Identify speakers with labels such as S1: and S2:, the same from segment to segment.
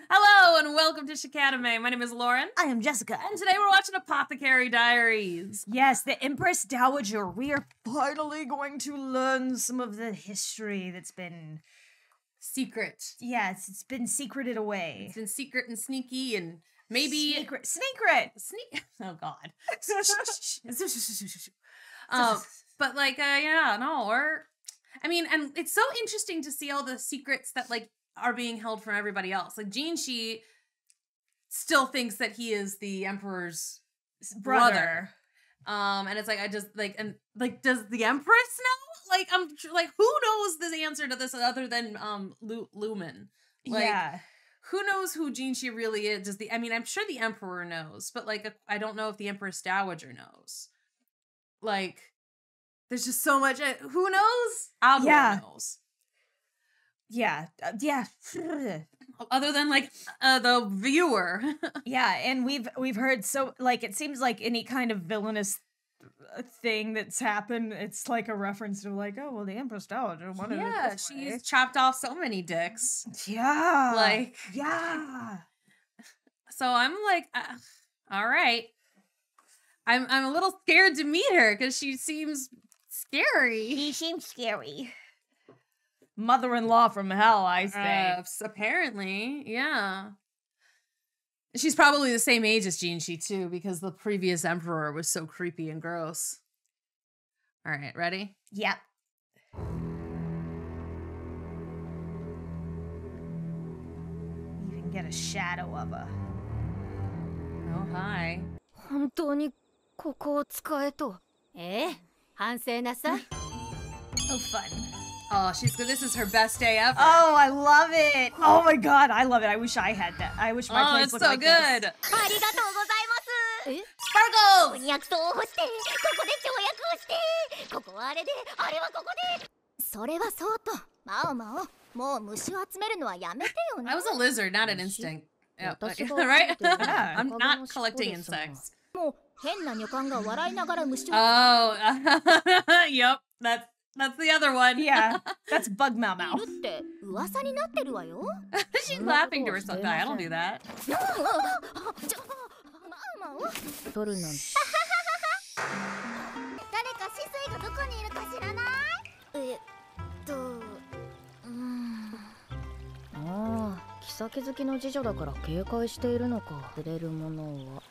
S1: Hello and welcome to Chicanime. My name is Lauren.
S2: I am Jessica.
S1: And today we're watching Apothecary Diaries.
S2: Yes, the Empress Dowager. We are finally going to learn some of the history that's been...
S1: Secret.
S2: Yes, it's been secreted away.
S1: It's been secret and sneaky and maybe...
S2: Secret.
S1: Oh, God. But like, yeah, no, I mean, and it's so interesting to see all the secrets that like are being held from everybody else. Like Jinshi still thinks that he is the Emperor's brother. And it's like, I just like, and like, does the Empress know? Like, I'm like, who knows the answer to this other than Lumen? Like, yeah. Who knows who Jinshi really is? I mean, I'm sure the Emperor knows, but like, I don't know if the Empress Dowager knows. Like, there's just so much. Who knows? Algor knows.
S2: Yeah.
S1: Other than like the viewer.
S2: Yeah, and we've heard so like it seems like any kind of villainous thing that's happened, it's like a reference to like, oh well, the Empress Dowager wanted it this way.
S1: She's chopped off so many dicks.
S2: Yeah.
S1: Like
S2: yeah.
S1: So I'm like, all right. I'm a little scared to meet her because she seems scary.
S2: She seems scary. Mother-in-law from hell, I say.
S1: Apparently, yeah. She's probably the same age as Jinshi, too, because the previous emperor was so creepy and gross. All right, ready?
S2: Yep. You can get a shadow of her.
S1: Oh, hi.
S3: 本当にここを使えと。反省なさい。
S2: Oh, fun.
S1: Oh, she's good. This is her best day ever.
S2: Oh, I love it. Oh my god, I love it. I wish I had that. I wish my place looked like this.
S1: Oh, it's so good.
S3: ありがとうございます。
S1: Sparkles!
S3: 翻訳をして、ここで跳躍をして、ここはあれで、あれはここで。それはそうと。まおまお、もう虫を集めるのはやめてよね。
S1: I was a lizard, not an instinct. Yeah, right? I'm not collecting insects.
S3: もう変な女官が笑いながら虫を。
S1: Oh, yep, that's the other one.
S2: Yeah, that's Bug Mau Mau.
S3: いるって噂になってるわよ。
S1: She's laughing to herself. I don't do that.
S3: 取るなんて。誰かシスイがどこにいるか知らない？ああ、妃好きの次女だから警戒しているのか。触れるものは。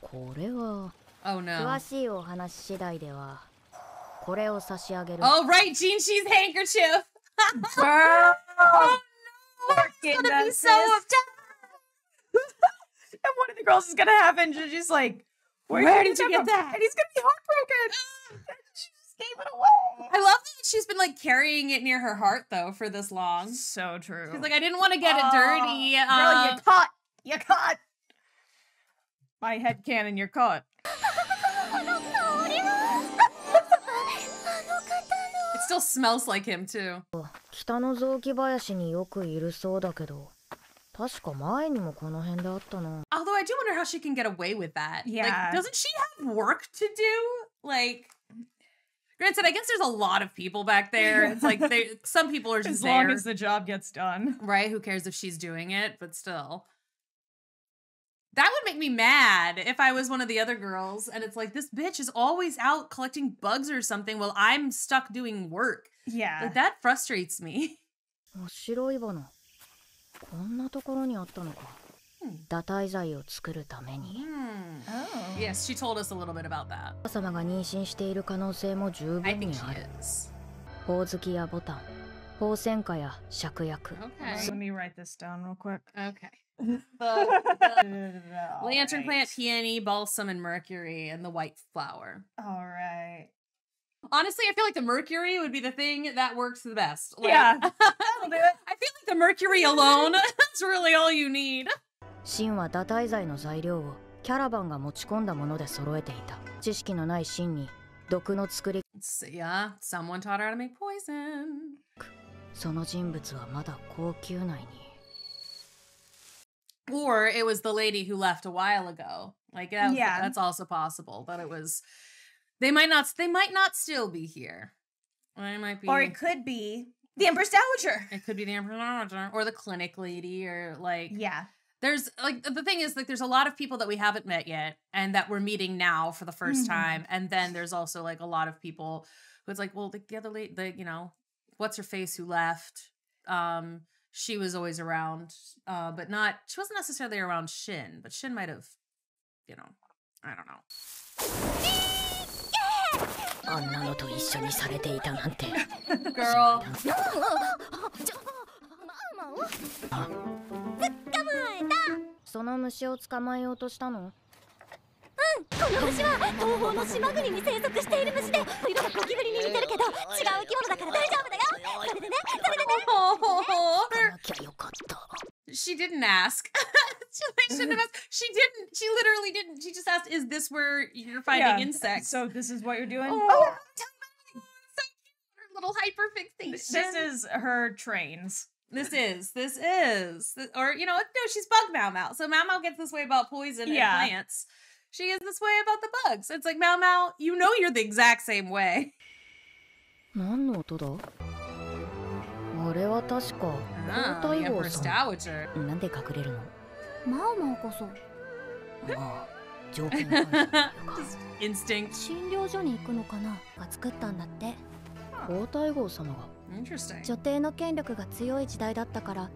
S3: これは。
S1: Oh no.
S3: 詳しいお話次第では。これを差し上げる。
S1: Oh right, Jinshi's handkerchief.
S2: Girl.
S1: Oh no.
S2: It's
S1: gonna be so upset.
S2: And one of the girls is gonna have it, and she's like,
S1: Where did you get that?
S2: And he's gonna be heartbroken. She just gave it away.
S1: I love that she's been like carrying it near her heart though for this long.
S2: So true.
S1: She's like, I didn't want to get it dirty.
S2: Girl, you caught. You caught. My headcanon, you're caught.
S1: It still smells like him too.
S3: 北の雑木林によくいるそうだけど、確か前にもこの辺であったな。
S1: Although I do wonder how she can get away with that.
S2: Yeah.
S1: Like, doesn't she have work to do? Like, granted, I guess there's a lot of people back there. It's like some people are just
S2: as
S1: there.
S2: long as the job gets done.
S1: Right? Who cares if she's doing it? But still. That would make me mad if I was one of the other girls and it's like, this bitch is always out collecting bugs or something while I'm stuck doing work.
S2: Yeah.
S1: Like, that frustrates me.
S3: 白い花。こんなところにあったのか。堕胎剤を作るために。
S1: Oh. Yes, she told us a little bit about that.
S3: お母様が妊娠している可能性も十分にある。ほおずきやボタン、ホウセンカや芍薬。
S1: Okay.
S2: Let me write this down real quick.
S1: Okay. The lantern plant, peony, balsam, and mercury, and the white flower.
S2: All right.
S1: Honestly, I feel like the mercury would be the thing that works the best. Like,
S2: yeah, that'll do it.
S1: I feel like the mercury alone is really all you need.
S3: シンは堕胎剤の材料をキャラバンが持ち込んだもので揃えていた。知識のないシンに毒の作り。
S1: Yeah, someone taught her how to make poison.
S3: その人物はまだ高級内に。
S1: Or it was the lady who left a while ago. Like, yeah, that's also possible. That it was, they might not still be here. Or it might be,
S2: or it could be The Empress Dowager.
S1: It could be the Empress Dowager or the clinic lady or like
S2: Yeah.
S1: There's like the thing is like there's a lot of people that we haven't met yet and that we're meeting now for the first time, and then there's also like a lot of people who it's like, well, the other lady, what's her face who left? She was always around, but she wasn't necessarily around Shin, but Shin might have, I don't know.
S3: あんなのと一緒にされていたなんて
S1: Girl.
S3: その虫を捕まえようとしたの？うん、この虫は東方の島国に生息している虫で色がゴキブリに似てるけど違う生き物だから大丈夫だよ。それでね。行かなきゃよかった。
S1: She didn't ask. She shouldn't have asked. She didn't. She literally didn't. She just asked, "Is this where you're finding insects?"
S2: So this is what you're doing?
S1: Oh, so cute. Her little hyperfixation.
S2: This is her trains.
S1: This is. Or, no, she's bug Mau Mau. So Mau Mau gets this way about poison and plants. She gets this way about the bugs. It's like, Mau Mau, you're the exact same way.
S3: 何の音だ？あれは確か皇太后さん。なんで隠れるの？マオマオこそ。ああ、条件がある。
S1: Instinct.
S3: 診療所に行くのかなが作ったんだって。皇太后様が。
S1: Interesting.
S3: 女帝の権力が強い時代だったから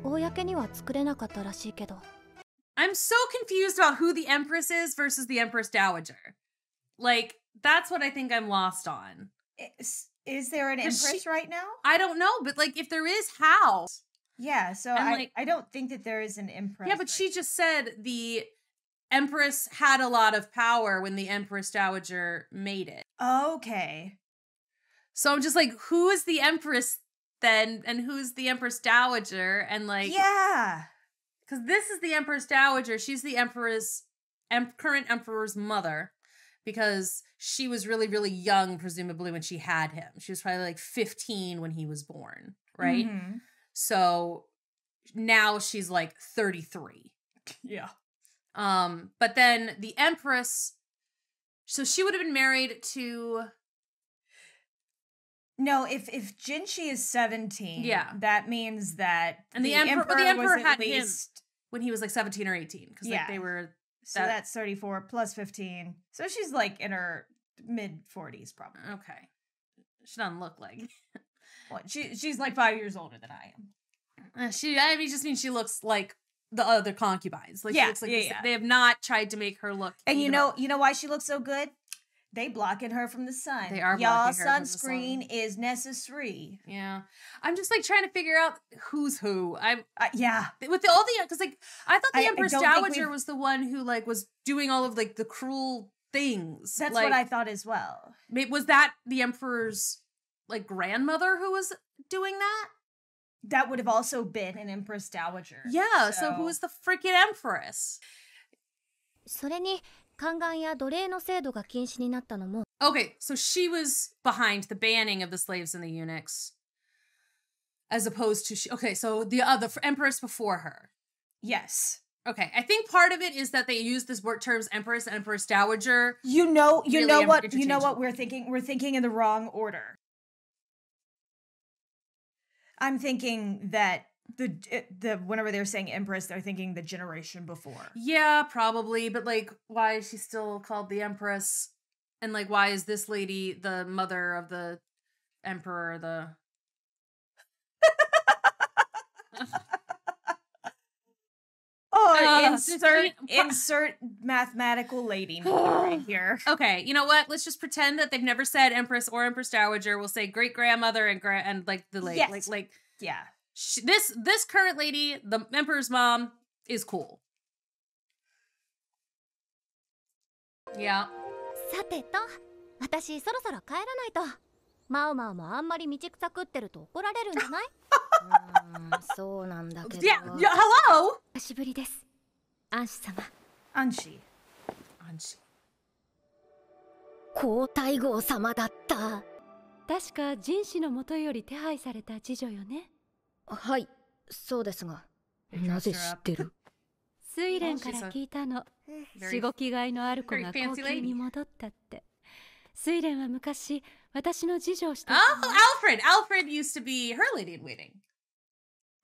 S3: 公には作れなかったらしいけど。
S1: I'm so confused about who the Empress is versus the Empress Dowager. Like, that's what I think I'm lost on.
S2: Is there an Empress right now?
S1: I don't know, but like, if there is, how?
S2: Yeah, so I don't think that there is an Empress.
S1: Yeah, but she just said the Empress had a lot of power when the Empress Dowager made it.
S2: Okay.
S1: So I'm just like, who is the Empress then? And who's the Empress Dowager? And like...
S2: Yeah.
S1: Because this is the Empress Dowager. She's the current Emperor's mother. Because she was really, really young, presumably, when she had him. She was probably like 15 when he was born, right?
S2: Mm-hmm.
S1: So now she's like 33.
S2: Yeah.
S1: But then the Empress, so she would have been married to...
S2: No, if Jinshi is 17, that means that
S1: and the Emperor had him when he was like 17 or 18. Because like they were...
S2: So that's 34 plus 15. So she's like in her mid 40s probably.
S1: Okay. She doesn't look like...
S2: Well, she's like 5 years older than I am.
S1: Just means she looks like the other concubines. Like she looks like they have not tried to make her look...
S2: And you know why she looks so good? They blocking her from the sun.
S1: They are blocking her from the sun.
S2: Sunscreen is necessary.
S1: Yeah. I'm just like trying to figure out who's who.
S2: Yeah.
S1: With all the... Because like, I thought the Empress Dowager was the one who like was doing all of like the cruel things.
S2: That's
S1: like,
S2: what I thought as well.
S1: Was that the Emperor's like grandmother who was doing that?
S2: That would have also been an Empress Dowager.
S1: Yeah, so who is the freaking Empress?
S3: それに宦官や奴隷の制度が禁止になったのも
S1: Okay, so she was behind the banning of the slaves and the eunuchs. As opposed to... Okay, so the Empress before her.
S2: Yes.
S1: Okay, I think part of it is that they use this word terms Empress and Empress Dowager.
S2: You know what we're thinking? We're thinking in the wrong order. I'm thinking that the whenever they're saying Empress, they're thinking the generation before.
S1: Yeah, probably. But like, why is she still called the Empress? And like, why is this lady the mother of the Emperor?
S2: Insert mathematical lady right here.
S1: Okay, you know what? Let's just pretend that they've never said Empress or Empress Dowager. We'll say great grandmother and like the lady, like
S2: yeah.
S1: This current lady, the Emperor's mom, is cool. Yeah.
S3: さてと、私そろそろ帰らないと。マオマオもあんまり道草食ってると怒られるんじゃない？そうなんだけど。
S1: Yeah, hello.
S3: 久しぶりです。アンシ様。
S2: アンシ。
S3: 皇太后様だった。
S4: 確か人氏の元より手配された次女よね。
S3: はい、そうですが、なぜ知ってる？
S4: 睡蓮から聞いたの。しごきがいのある子が後宮に戻ったって。睡蓮は昔私の次女をして
S1: Oh, Alfred! Alfred used to be her lady in waiting.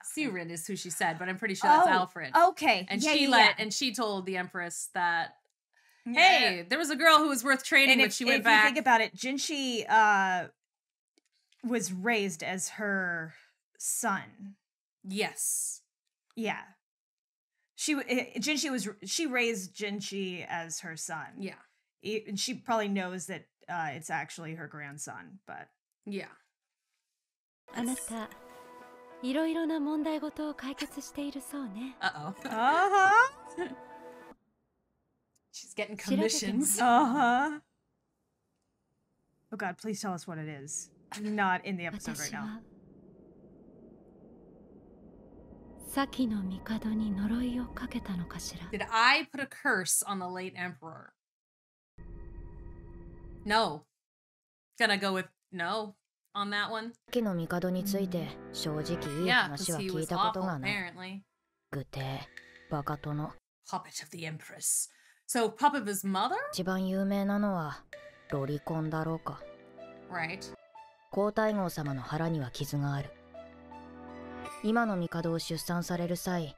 S1: Siren is who she said, but I'm pretty sure that's Alfred.
S2: Okay.
S1: And
S2: yeah,
S1: and she told the Empress that, hey, there was a girl who was worth trading, but she went back.
S2: If you think about it, Jinshi was raised as her son.
S1: Yes.
S2: Yeah. She raised Jinshi as her son.
S1: Yeah.
S2: And she probably knows that it's actually her grandson, but
S1: yeah.
S4: あなたいろいろな問題ごとを解決しているそうね。
S1: Uh-oh. She's getting
S4: 調べてみ
S1: commissions.
S4: る
S2: oh God, please tell us what it is. Not in the episode right
S4: 私
S2: now.
S4: は先の帝に呪いをかけたのかしら。
S1: Did I put a curse on the late emperor? No. Gonna go with no on that one.
S3: 先の帝について正直いい
S1: Yeah,
S3: 話
S1: because
S3: は
S1: he
S3: 聞い
S1: was
S3: たこと
S1: awful,
S3: がない。
S1: apparently.
S3: 具体バカ殿。
S1: Puppet of the Empress. So, puppet of his mother?
S3: 一番有名なのはロリコンだろうか。
S1: Right.
S3: 皇太后様の腹には傷がある。今の帝を出産される際、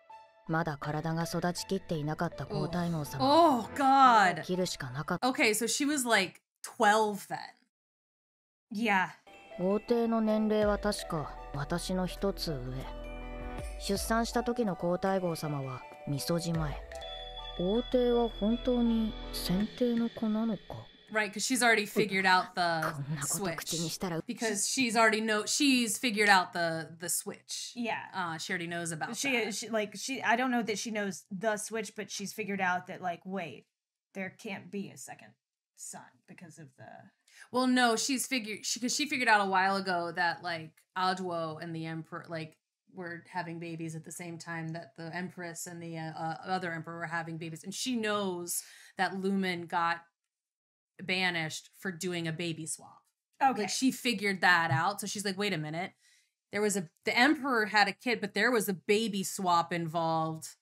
S3: まだ体が育ちきっていなかった皇太后様。
S1: Oh, God.
S3: 切るしかなかった。
S1: Okay, so she was like 12 then.
S2: Yeah.
S3: 皇帝の年齢は確か私の一つ上。出産した時の皇太后様はみそじ前。皇帝は本当に先帝の子なのか。
S1: Right, because she's already figured out the
S3: こんなこと口に
S1: switch.
S3: したら
S1: Because she's figured out the switch.
S2: Yeah.
S1: She already knows about
S2: She
S1: that.
S2: I don't know that she knows the switch, but she's figured out that like, wait, there can't be a second son because of the
S1: Well, no, she figured out a while ago that like Aduo and the emperor like were having babies at the same time that the empress and the other emperor were having babies, and she knows that Lumen got banished for doing a baby swap.
S2: Okay.
S1: Like she figured that out, so she's like, wait a minute, the emperor had a kid, but there was a baby swap involved.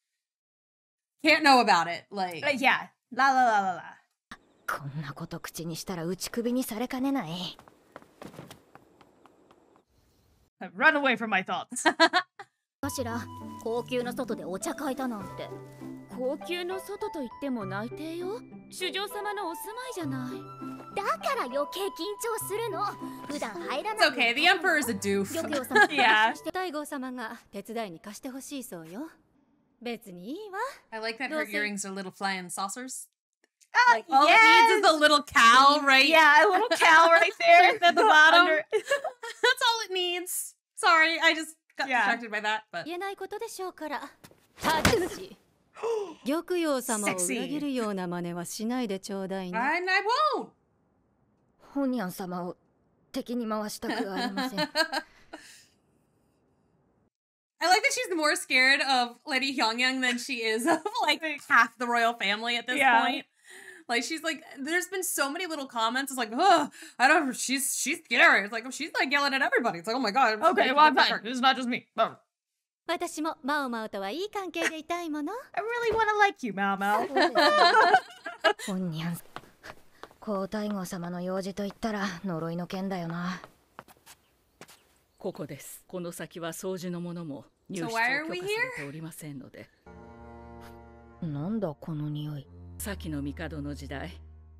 S1: Can't know about it. Like
S2: yeah. La la la la la.
S3: こんなこと口にしたら打ち首にされかねない。
S2: Run away from my thoughts.
S3: かしら、高級の外でお茶会だなんて。
S5: 高級の外と言っても内廷よ。主上様のお住まいじゃない。
S3: だから余計緊張するの。普段入ら
S1: it's
S3: ない。
S1: okay. The emperor is a doof.
S3: 玉葉様。
S2: Yeah.
S4: 太后様が手伝いに貸してほしいそうよ。別にいいわ。
S1: I like that her earrings are little flying saucers.
S2: Like,
S1: All it needs is a little cow, right?
S2: Yeah, a little cow right there at the bottom.
S1: That's all it needs. Sorry, I just got distracted by that. But
S4: 言えないことでしょうから。ただし、玉葉様を裏切るような真似はしないでちょうだいね。
S1: and I won't.
S3: 本ニャン様を敵に回したくありません。
S1: I like that she's more scared of Lady Hyungyang than she is of like half the royal family at this point. Like she's like, there's been so many little comments. It's like, oh, I don't. She's scary. It's like she's like yelling at everybody. It's like, oh my god.
S2: Okay, well I'm fine. It's not just me. Oh.
S4: 私もマオマオとはいい関係でいたいもの。
S2: I really want to like you, Mao Mao.
S3: 本ニャン。皇太后様の用事と言ったら呪いの剣だよな。
S5: ここです。この先は掃除のものも入室を許可されておりませんので。
S3: なんだこの匂い。
S5: 先の帝の時代、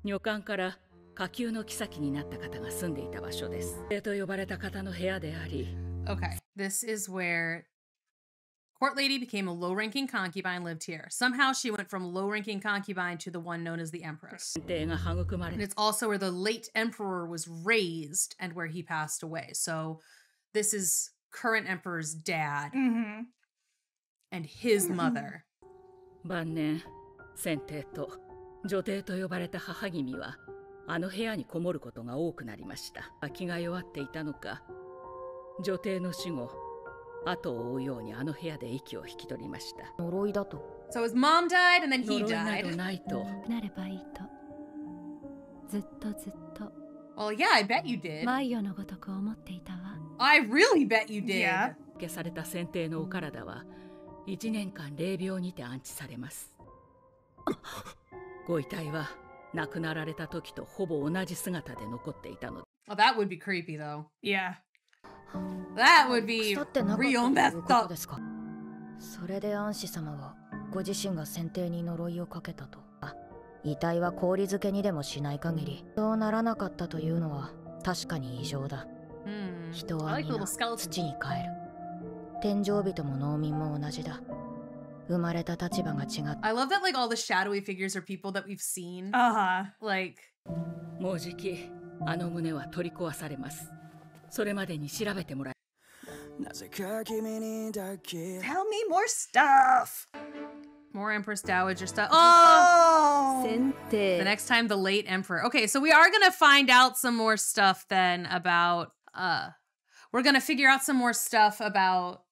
S5: 女官から下級の妃になった方が住んでいた場所です。と呼ばれた方の部屋であり。
S1: Okay, this is where court lady became a low-ranking concubine, lived here. Somehow she went from low-ranking concubine to the one known as the Empress. And it's also where the late emperor was raised and where he passed away. So this is current emperor's dad and his mother.
S5: 晩年、先帝と女帝と呼ばれた母君はあの部屋にこもることが多くなりました。気が弱っていたのか、女帝の死後、後を追うようにあの部屋で息を引き取りました。
S3: 呪いだと。
S1: So his mom died and then he
S5: 呪いなど
S1: died.
S5: ないと。
S4: なればいいと。ずっとずっと。
S1: Well, yeah, I bet you did.
S4: マイオのごとく思っていたわ。
S1: I really bet you did.
S2: Yeah.
S5: 消された先帝のお体は1年間霊廟にて安置されます。ご遺体は亡くなられた時とほぼ同じ姿で残っていたの。
S1: Oh, that would be creepy, though.
S2: Yeah.
S1: That would be real messed up.
S3: それでアンシ様はご自身が選定に呪いをかけたと。遺体は氷漬けにでもしない限りそうならなかったというのは確かに異常だ。人は皆土に帰る。天上人も農民も同じだ。生まれた立場が違った。
S1: I love that like all the shadowy figures are people that we've seen. Like
S5: もうじきあの胸は取り壊されます。それまでに調べてもらえ。
S2: Tell me more stuff.
S1: More Empress Dowager stuff. Oh!
S4: The
S1: next time, the late Emperor. Okay, so we are going to find out some more stuff then about, we're going to figure out some more stuff about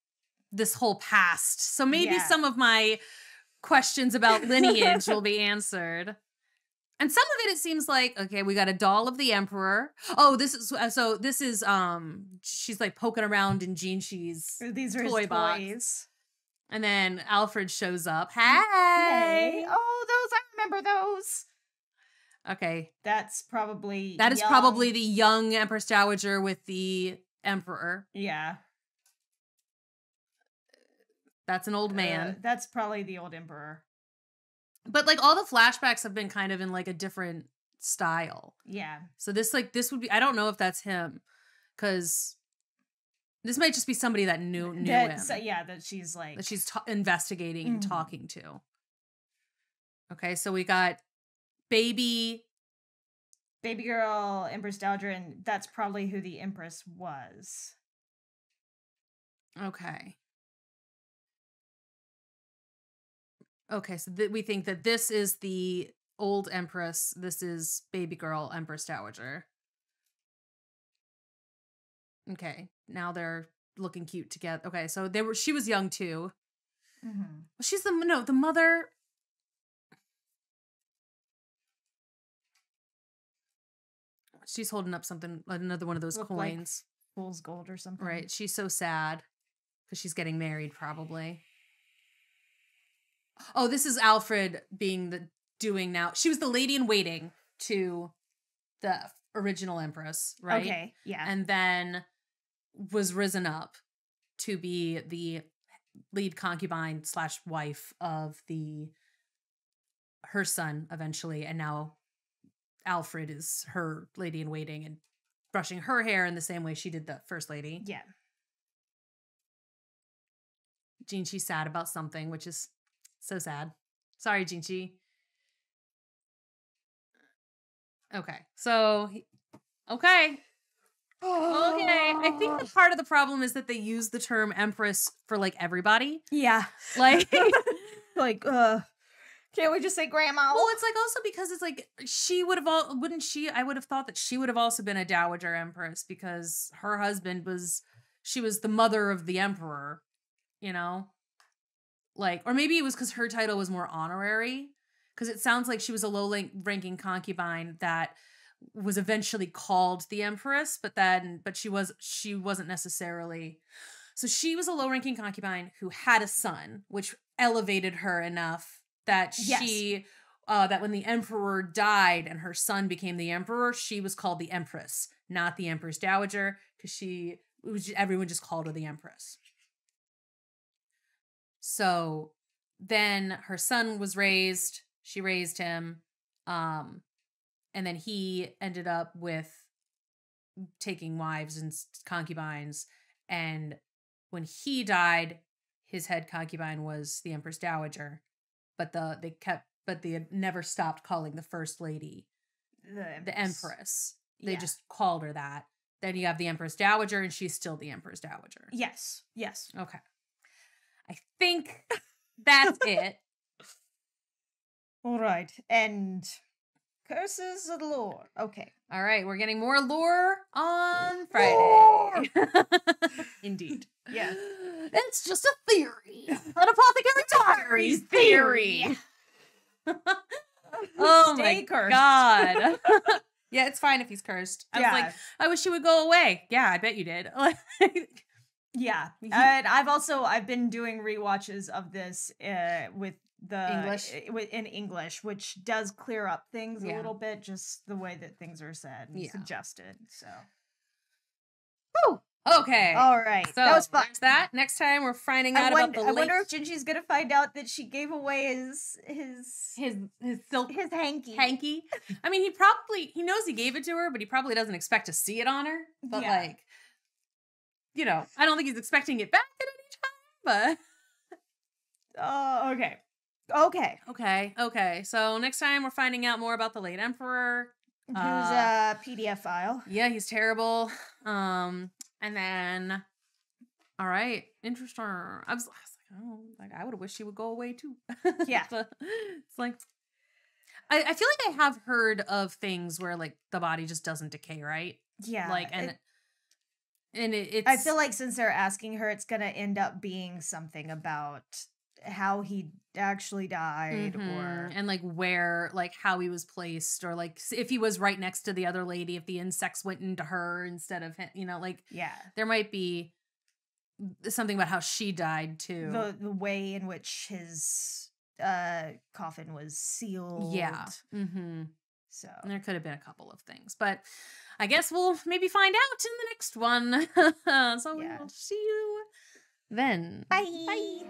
S1: this whole past. So maybe some of my questions about lineage will be answered. And some of it seems like, okay, we got a doll of the Emperor. Oh, this is, she's like poking around in Jinxi's
S2: These are
S1: toy
S2: his
S1: box.
S2: toys.
S1: And then Alfred shows up. Hey!
S2: Oh, those, I remember those.
S1: Okay.
S2: That is probably
S1: the young Empress Dowager with the Emperor.
S2: Yeah.
S1: That's an old man.
S2: That's probably the old Emperor.
S1: But like all the flashbacks have been kind of in like a different style.
S2: Yeah.
S1: So this would be, I don't know if that's him. Because this might just be somebody that knew him.
S2: That she's like...
S1: That she's investigating and talking to. Okay, so we got baby
S2: girl, Empress Dowager, and that's probably who the Empress was.
S1: Okay. Okay, so we think that this is the old Empress. This is baby girl, Empress Dowager. Okay, now they're looking cute together. Okay, so she was young too. She's the mother. She's holding up something, another one of those coins.
S2: Like fool's gold or something.
S1: Right, she's so sad because she's getting married probably. Oh, this is Alfred doing now. She was the lady in waiting to the original Empress, right?
S2: Okay, yeah.
S1: And then was risen up to be the lead concubine / wife of her son eventually. And now Alfred is her lady in waiting and brushing her hair in the same way she did the first lady.
S2: Yeah.
S1: Jinxi's sad about something, which is so sad. Sorry, Jinxi. Okay. So, okay. I think that part of the problem is that they use the term Empress for like everybody.
S2: Yeah.
S1: Like,
S2: can't we just say grandma?
S1: Well, it's like also because it's like I would have thought that she would have also been a Dowager Empress because her husband she was the mother of the Emperor, you know? Like, or maybe it was because her title was more honorary, because it sounds like she was a low-ranking concubine that was eventually called the Empress, but she wasn't necessarily. So she was a low-ranking concubine who had a son, which elevated her enough that that when the Emperor died and her son became the Emperor, she was called the Empress, not the Empress Dowager, because everyone just called her the Empress. So then her son was raised. She raised him. And then he ended up with taking wives and concubines. And when he died, his head concubine was the Empress Dowager. But they never stopped calling the first lady the Empress. They just called her that. Then you have the Empress Dowager, and she's still the Empress Dowager.
S2: Yes.
S1: Okay. I think that's it.
S2: All right. And curses of lore. Okay.
S1: All right. We're getting more lore on Friday. Indeed.
S2: Yeah.
S1: It's just a theory. An Apothecary Diaries theory. Oh my
S2: cursed.
S1: God. Yeah, it's fine if he's cursed. I was like, I wish he would go away. Yeah, I bet you did.
S2: Yeah. And I've been doing rewatches of this with in English, which does clear up things a
S1: Yeah.
S2: little bit, just the way that things are said and
S1: Yeah.
S2: suggested. So,
S1: Woo! Okay.
S2: all right,
S1: So
S2: that was fun.
S1: there's that. Next time we're finding out about the
S2: I wonder if Ginji's gonna find out that she gave away his
S1: silk
S2: hanky.
S1: I mean, he knows he gave it to her, but he probably doesn't expect to see it on her. But
S2: Yeah.
S1: like, you know, I don't think he's expecting it back at any time.
S2: Okay.
S1: But okay. So next time we're finding out more about the late emperor.
S2: Who's a PDF file?
S1: Yeah, he's terrible. And then, all right, interesting. I was like, oh, like I would have wished he would go away too.
S2: Yeah.
S1: But it's like, I feel like I have heard of things where like the body just doesn't decay, right?
S2: Yeah.
S1: Like, it's.
S2: I feel like since they're asking her, it's gonna end up being something about how he actually died, or
S1: and like where, like how he was placed, or like if he was right next to the other lady, if the insects went into her instead of him, you know, like there might be something about how she died too.
S2: The way in which his coffin was sealed.
S1: Yeah.
S2: So
S1: there could have been a couple of things, but I guess we'll maybe find out in the next one. So we will see you then.
S2: Bye.